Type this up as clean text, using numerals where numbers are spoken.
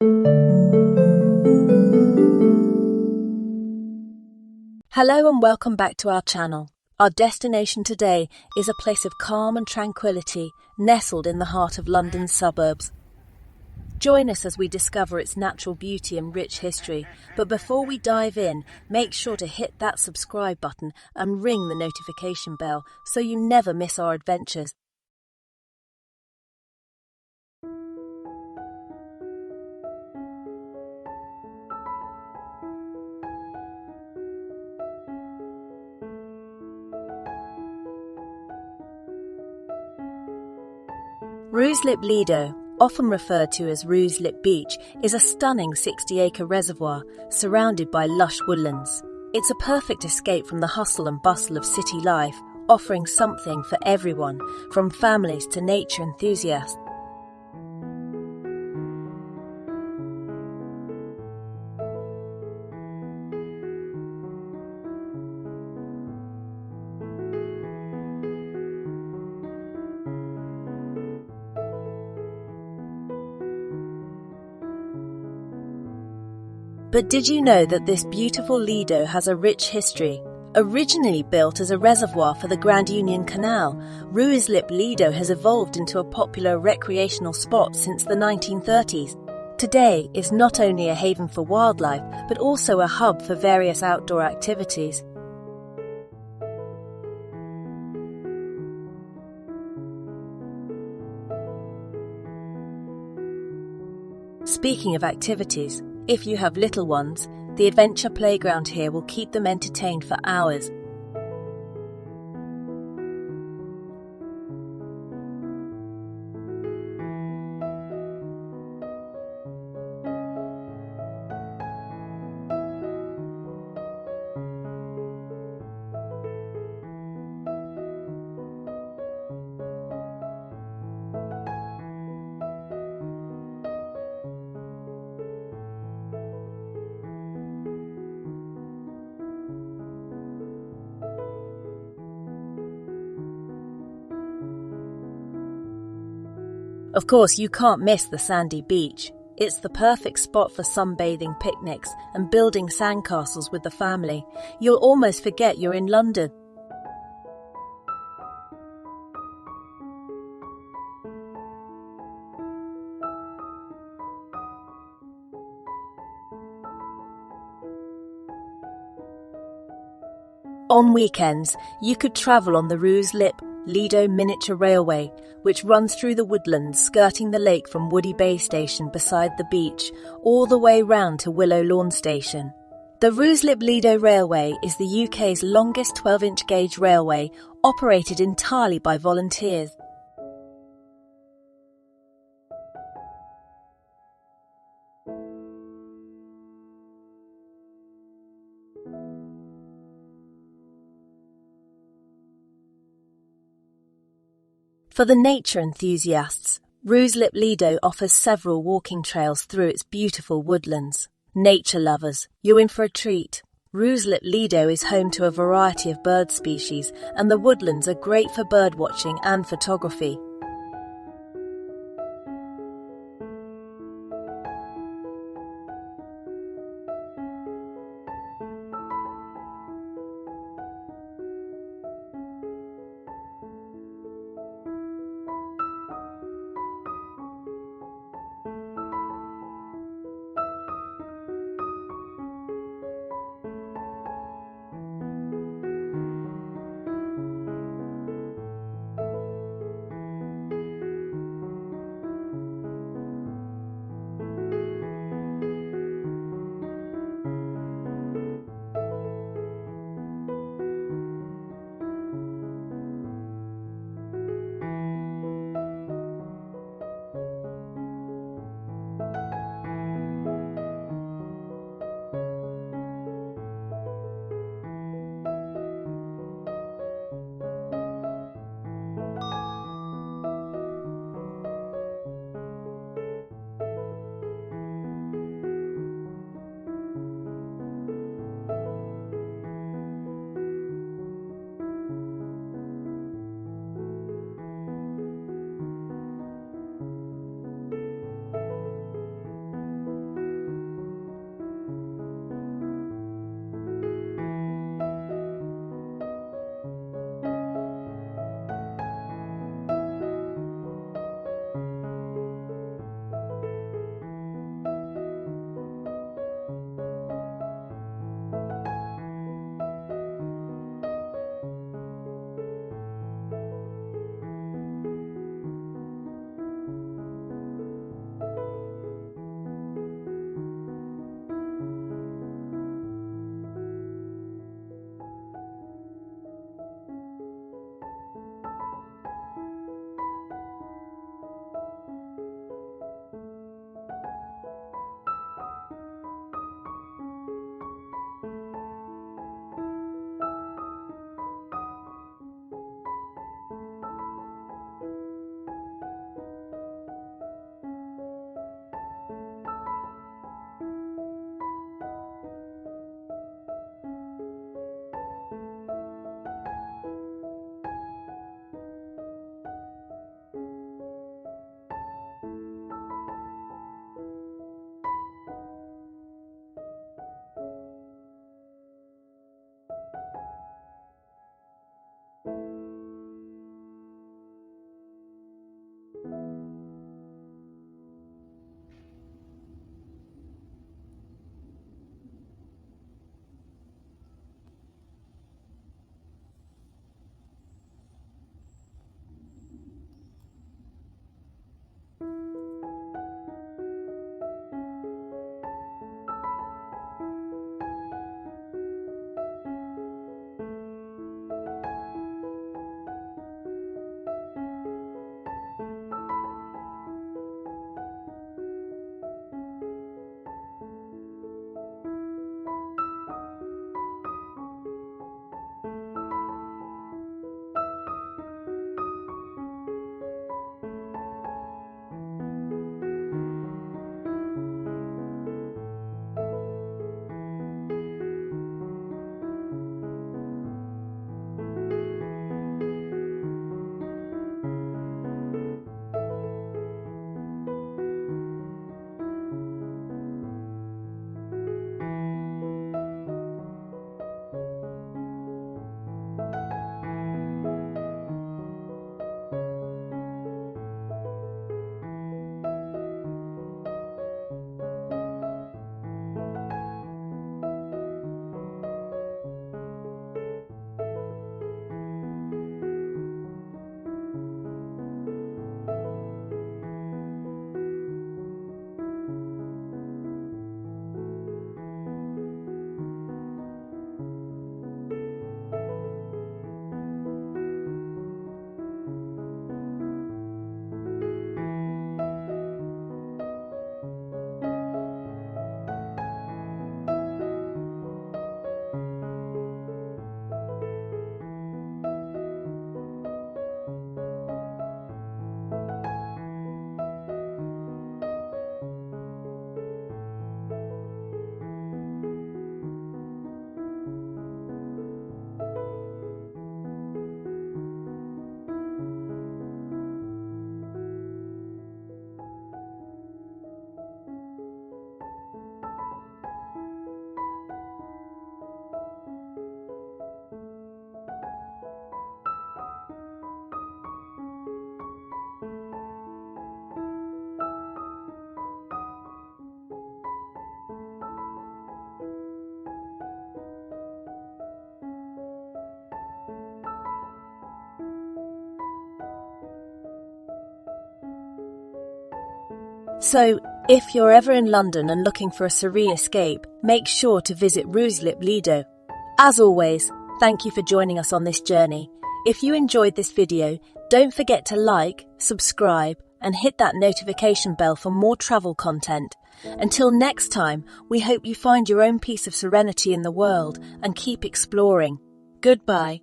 Hello and welcome back to our channel. Our destination today is a place of calm and tranquility, nestled in the heart of London's suburbs. Join us as we discover its natural beauty and rich history. But before we dive in, make sure to hit that subscribe button and ring the notification bell so you never miss our adventures. Ruislip Lido, often referred to as Ruislip Beach, is a stunning 60-acre reservoir surrounded by lush woodlands. It's a perfect escape from the hustle and bustle of city life, offering something for everyone, from families to nature enthusiasts. But did you know that this beautiful Lido has a rich history? Originally built as a reservoir for the Grand Union Canal, Ruislip Lido has evolved into a popular recreational spot since the 1930s. Today, it's not only a haven for wildlife, but also a hub for various outdoor activities. Speaking of activities, if you have little ones, the adventure playground here will keep them entertained for hours. Of course, you can't miss the sandy beach. It's the perfect spot for sunbathing, picnics, and building sandcastles with the family. You'll almost forget you're in London. On weekends, you could travel on the Ruislip Lido Miniature Railway, which runs through the woodlands skirting the lake from Woody Bay Station beside the beach, all the way round to Willow Lawn Station. The Ruislip Lido Railway is the UK's longest 12-inch gauge railway, operated entirely by volunteers. For the nature enthusiasts, Ruislip Lido offers several walking trails through its beautiful woodlands. Nature lovers, you're in for a treat. Ruislip Lido is home to a variety of bird species, and the woodlands are great for birdwatching and photography. So, if you're ever in London and looking for a serene escape, make sure to visit Ruislip Lido. As always, thank you for joining us on this journey. If you enjoyed this video, don't forget to like, subscribe, and hit that notification bell for more travel content. Until next time, we hope you find your own piece of serenity in the world and keep exploring. Goodbye.